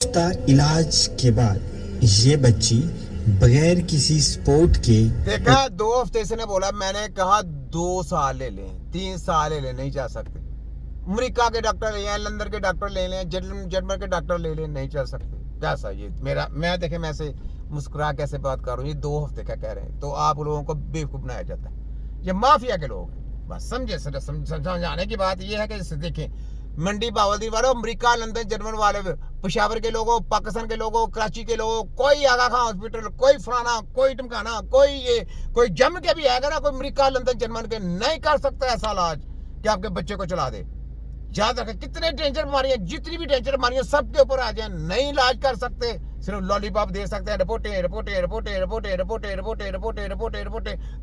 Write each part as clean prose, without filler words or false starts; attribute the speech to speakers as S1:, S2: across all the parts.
S1: हफ्ता इलाज के बाद ये बच्ची बगैर किसी सपोर्ट के
S2: देखा 2 हफ्ते से ने बोला, मैंने कहा 2 साल ले लें, 3 साल ले लें, नहीं जा सकते। अमेरिका के डॉक्टर ले लें, लंदन के डॉक्टर ले लें, जर्मन के डॉक्टर ले लें, नहीं चल सकते। कैसा ये मेरा, मैं देखे मैं से मुस्कुरा कैसे बात कर रहा हूँ, ये 2 हफ्ते का कह रहे हैं, तो आप लोगों को बेवकूफ बनाया जाता है। ये माफिया के लोग हैं, बस समझे। समझाने की बात ये है कि देखें, मंडी बावलदीन वालों, अमेरिका लंदन जर्मन वाले, पेशावर के लोगों, पाकिस्तान के लोगों, कराची के लोगों, कोई आगा खां हॉस्पिटल, कोई फलाना, कोई टमकाना, कोई ये, कोई जम के भी आएगा ना, कोई अमेरिका लंदन जर्मन के नहीं कर सकता ऐसा इलाज कि आपके बच्चे को चला दे। याद रखें, कितने डेंजर बीमारियां, जितनी भी डेंजर बीमारियां सबके ऊपर आ जाए, नहीं इलाज कर सकते, सिर्फ लॉलीपॉप दे सकते हैं। रिपोर्टें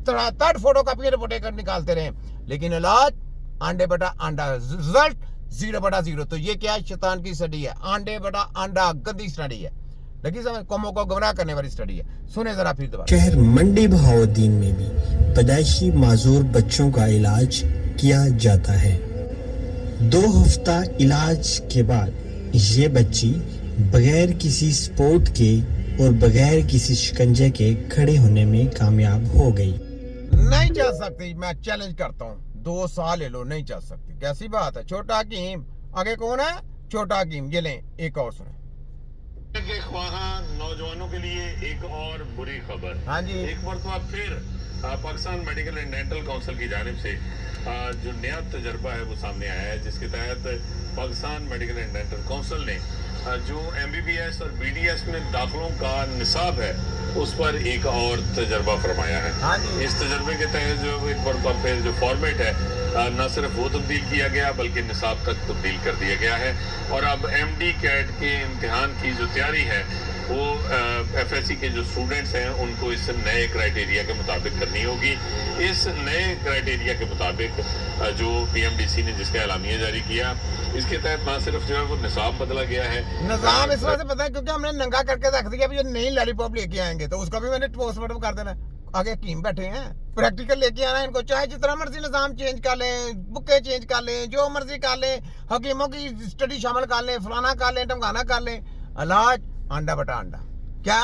S2: तड़ फोटो कापी रिपोर्टें कर निकालते रहे, लेकिन इलाज अंडे बटा अंडा, रिजल्ट 0/0। तो ये क्या है? शैतान की स्टडी है, अंडे बटा अंडा, गंदी स्टडी है, लगी समझ, कौमों को गुमराह करने वाली स्टडी है। सुने जरा फिर दोबारा।
S1: शहर मंडी बहाउद्दीन में भी पैदाइशी माजूर बच्चों का इलाज किया जाता है। 2 हफ्ता इलाज के बाद ये बच्ची बगैर किसी सपोर्ट के और बगैर किसी शिकंजे के खड़े होने में कामयाब हो गई।
S2: नहीं चल सकती, मैं चैलेंज करता हूँ, 2 साल ले लो, नहीं चल सकती। कैसी बात है? छोटा हकीम आगे कौन है? छोटा हकीम। ये लें एक और सुने।
S3: के ख्वाहा नौजवानों के लिए एक और बुरी खबर।
S2: हाँ जी।
S3: एक मरतबा फिर Pakistan medical and dental council की जानिब से जो नया तजर्बा है वो सामने आया है, जिसके तहत Pakistan medical and dental council ने जो MBBS और BDS में दाखिलों का निसाब है उस पर एक और तजर्बा फरमाया है।
S2: हाँ जी।
S3: इस तजर्बे के तहत जो एक मरतबा फिर जो फॉर्मेट है न सिर्फ वो तब्दील किया गया बल्कि निसाब तक तब्दील कर दिया गया है। और अब MD कैट के इम्तिहान की जो तैयारी है वो FSC के जो स्टूडेंट्स हैं उनको इस नए क्राइटेरिया के मुताबिक करनी होगी। इस नए क्राइटेरिया के मुताबिक जो PMDC ने जिसका एलामिया जारी किया, इसके तहत ना सिर्फ जो है वो निसाब बदला गया है,
S2: निजाम इस वजह से पता है क्योंकि हमने नंगा करके रख दिया, जो नई लॉलीपॉप लेके आएंगे तो उसका भी मैंने पोस्टमार्टम कर देना। आगे हकीम बैठे हैं, प्रैक्टिकल लेके आना है इनको, चाहे जितना मर्जी निजाम चेंज कर लें, बुकें चेंज कर लें, जो मर्जी कर लें, हकीमों की स्टडी शामिल कर लें, फलाना कर लें, टमकाना कर लें, इलाज अंडा बटा अंडा। क्या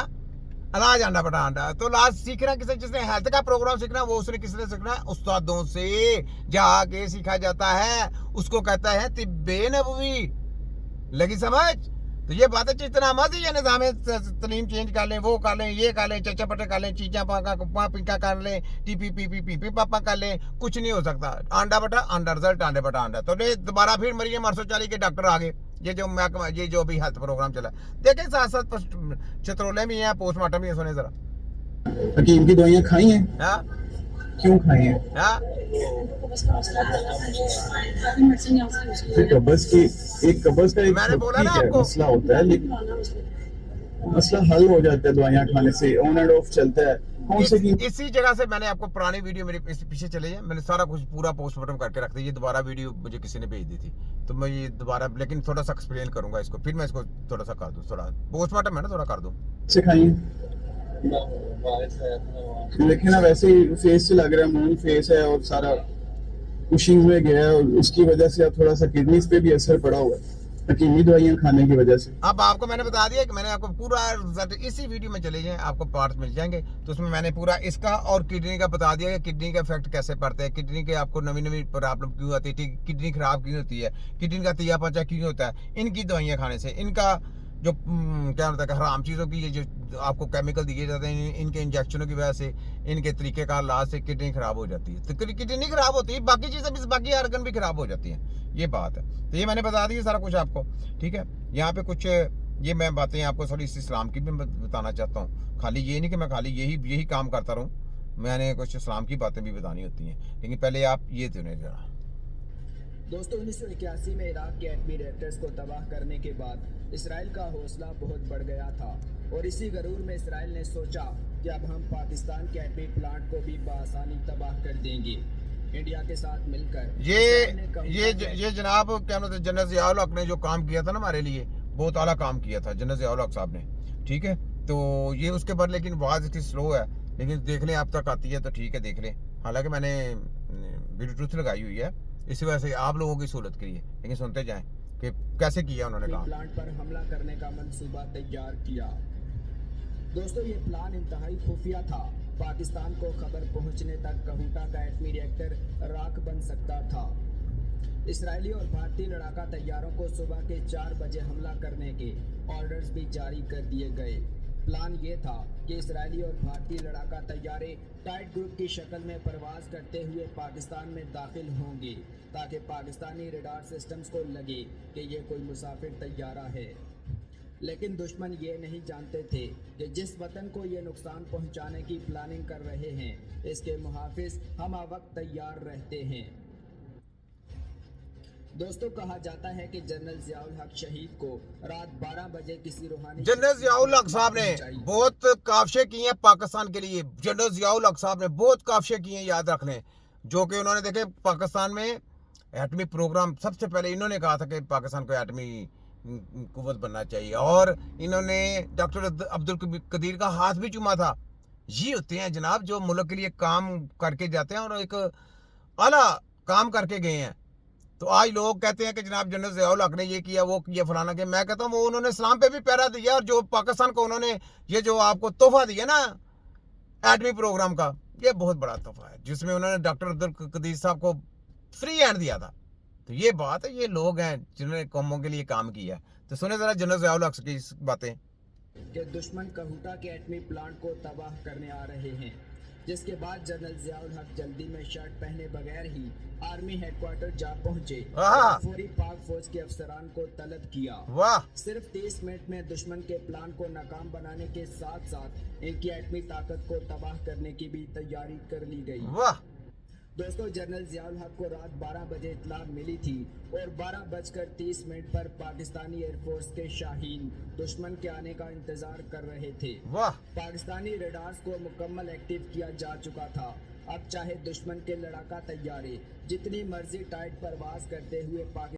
S2: इलाज? अंडा बटा अंडा। तो इलाज सीखना किसे, जिसने हेल्थ का प्रोग्राम सीखना वो उसने किसने सीखना? उस्तादों से जाके सीखा जाता है, उसको कहता है तिब्बे नबवी। लगी समझ? तो ये बात है, इतना मत ये निजाम तलीम चेंज कर लें, वो कर लें, ये कर लें, चचा पटे कर लें, चीचा पाका पिंका कर लें, टी पापा कर लें, कुछ नहीं हो सकता। अंडा बटा अंडा, रिजल्ट अंडे बटा अंडा। तो दोबारा फिर मरियम 840 के डॉक्टर आ गए। ये जो अभी हेल्थ प्रोग्राम चला, देखें साथ साथ चतरोले भी हैं, पोस्टमार्टम भी है। सुने जरा।
S4: हकीम की दवाइयाँ खाई हैं?
S2: हाँ?
S4: क्यों खाई हैं?
S2: हाँ?
S4: कब्ज की, एक कब्ज का एक
S2: मैंने बोला ना आपको,
S4: मसला होता है, लेकिन मसला हल हो जाता है दवाइयाँ खाने से, ऑन एंड ऑफ चलता है। कौन से की?
S2: इसी जगह से मैंने आपको पुरानी वीडियो मेरे पीछे चले जाए, मैंने सारा कुछ पूरा पोस्टमार्टम करके रख दिया। ये दोबारा वीडियो मुझे किसी ने भेज दी थी, तो मैं ये दोबारा, लेकिन थोड़ा सा एक्सप्लेन करूंगा इसको, फिर मैं इसको थोड़ा सा कर दूं, थोड़ा पोस्टमार्टम है ना, थोड़ा कर दूं।
S4: से खाई? लेकिन ना वैसे ही फेस से लग रहा है, मून फेस है और सारा पुशिंग में गया है, और उसकी वजह से अब थोड़ा सा किडनीज पे भी असर पड़ा हुआ है हकीमी दवाइयाँ खाने की वजह से।
S2: अब आपको मैंने बता दिया कि मैंने आपको पूरा रिजल्ट इसी वीडियो में चले जाएं, आपको पार्ट्स मिल जाएंगे, तो उसमें मैंने पूरा इसका और किडनी का बता दिया कि किडनी का इफेक्ट कैसे पड़ता है, किडनी के आपको नवी नवी प्रॉब्लम क्यों आती है, किडनी खराब क्यों होती है, किडनी का तियापचा क्यों होता है, इनकी दवाइयाँ खाने से, इनका जो क्या होता है हराम चीज़ों की, ये जो आपको केमिकल दिए जाते हैं, इनके इंजेक्शनों की वजह से, इनके तरीके का इलाज से किडनी खराब हो जाती है। तो किडनी खराब होती है, बाकी चीज़ें भी, बाकी आर्गन भी खराब हो जाती हैं, ये बात है। तो ये मैंने बता दी सारा कुछ आपको, ठीक है। यहाँ पे कुछ ये मैं बातें आपको थोड़ी इस्लाम की भी बताना चाहता हूँ, खाली ये नहीं कि मैं खाली यही काम करता रहूँ, मैंने कुछ इस्लाम की बातें भी बतानी होती हैं, लेकिन पहले आप ये सुने जरा।
S5: दोस्तों 1981 में इराक के एटमी रिएक्टर्स को तबाह करने के बाद इसराइल का हौसला बहुत बढ़ गया था, और इसी गरूर में इसराइल ने सोचा कि अब हम पाकिस्तान के एटमी प्लांट को भी बआसानी तबाह कर देंगे। इंडिया के साथ मिलकर
S2: ये जनाब क्या नाम, जनरल ज़ियाउल हक ने जो काम किया था ना हमारे लिए, बहुत आला काम किया था जनरल ज़ियाउल हक साहब ने, ठीक है। तो ये उसके बाद, लेकिन आवाज़ इसकी स्लो है, लेकिन देख लें आप तक आती है तो ठीक है, देख लें। हालांकि मैंने ब्लूटूथ लगाई हुई है, इसी वजह से आप लोगों की सहूलत के लिए, लेकिन सुनते जाएं कि कैसे किया उन्होंने काम।
S5: प्लांट पर हमला करने का मंसूबा तैयार किया। दोस्तों, ये प्लान इंतहाई खुफिया था। पाकिस्तान को खबर पहुंचने तक कहूटा का एटमी रिएक्टर राख बन सकता था। इसराइली और भारतीय लड़ाका तैयारों को सुबह के 4 बजे हमला करने के ऑर्डर्स भी जारी कर दिए गए। प्लान ये था कि इसराइली और भारतीय लड़ाका तैयारे टाइट ग्रुप की शक्ल में परवाज करते हुए पाकिस्तान में दाखिल होंगे ताकि पाकिस्तानी रडार सिस्टम्स को लगे कि ये कोई मुसाफिर तैयारा है। लेकिन दुश्मन ये नहीं जानते थे कि जिस वतन को ये नुकसान पहुंचाने की प्लानिंग कर रहे हैं, इसके मुहाफिज हम वक्त तैयार रहते हैं। दोस्तों, कहा जाता है कि जनरल जियाउल हक शहीद को रात 12 बजे किसी रूहानी
S2: जनरल जियाउल हक साहब ने बहुत काफिशें की हैं पाकिस्तान के लिए। जनरल जियाउल हक साहब ने बहुत काफिशें की हैं, याद रख लें, जो कि उन्होंने देखे पाकिस्तान में एटमी प्रोग्राम सबसे पहले इन्होंने कहा था कि पाकिस्तान को एटमी कुव्वत बनना चाहिए, और इन्होंने डॉक्टर अब्दुल कदीर का हाथ भी चूमा था। ये होते हैं जनाब जो मुल्क के लिए काम करके जाते हैं और एक आला काम करके गए हैं। तो आज लोग कहते हैं कि जनाब जनरल जियाउल हक ने ये किया, वो किया, फलाना किया। मैं कहता हूँ वो उन्होंने इस्लाम पे भी पहरा दिया, और जो पाकिस्तान को उन्होंने ये जो आपको तोहफा दिया ना एटमी प्रोग्राम का, ये बहुत बड़ा तोहफा है, जिसमें उन्होंने डॉक्टर अब्दुल कदीर साहब को फ्री हैंड दिया था। तो ये बात है, ये लोग हैं जिन्होंने कौमों के लिए काम किया। तो सुने जरा जनरल जियाउल हक की बातें
S5: कि दुश्मन कहूटा के एटमी प्लांट को तबाह करने आ रहे हैं, जिसके बाद जनरल जियाउल हक जल्दी में शर्ट पहने बगैर ही आर्मी हेडक्वार्टर जा पहुंचे और फौरी पाक फौज के अफसरान को तलब किया।
S2: वाह,
S5: सिर्फ 30 मिनट में दुश्मन के प्लान को नाकाम बनाने के साथ साथ इनकी एटमी ताकत को तबाह करने की भी तैयारी कर ली गई।
S2: वाह
S5: दोस्तों, जनरल जियाउल हक को रात 12 बजे इत्तला मिली थी और 12:30 पर पाकिस्तानी एयरफोर्स के शाहीन दुश्मन के आने का इंतजार कर रहे थे।
S2: वाह,
S5: पाकिस्तानी रडार्स को मुकम्मल एक्टिव किया जा चुका था। अब चाहे दुश्मन के लड़ाका तैयारे जितनी मर्जी टाइट परवाज करते हुए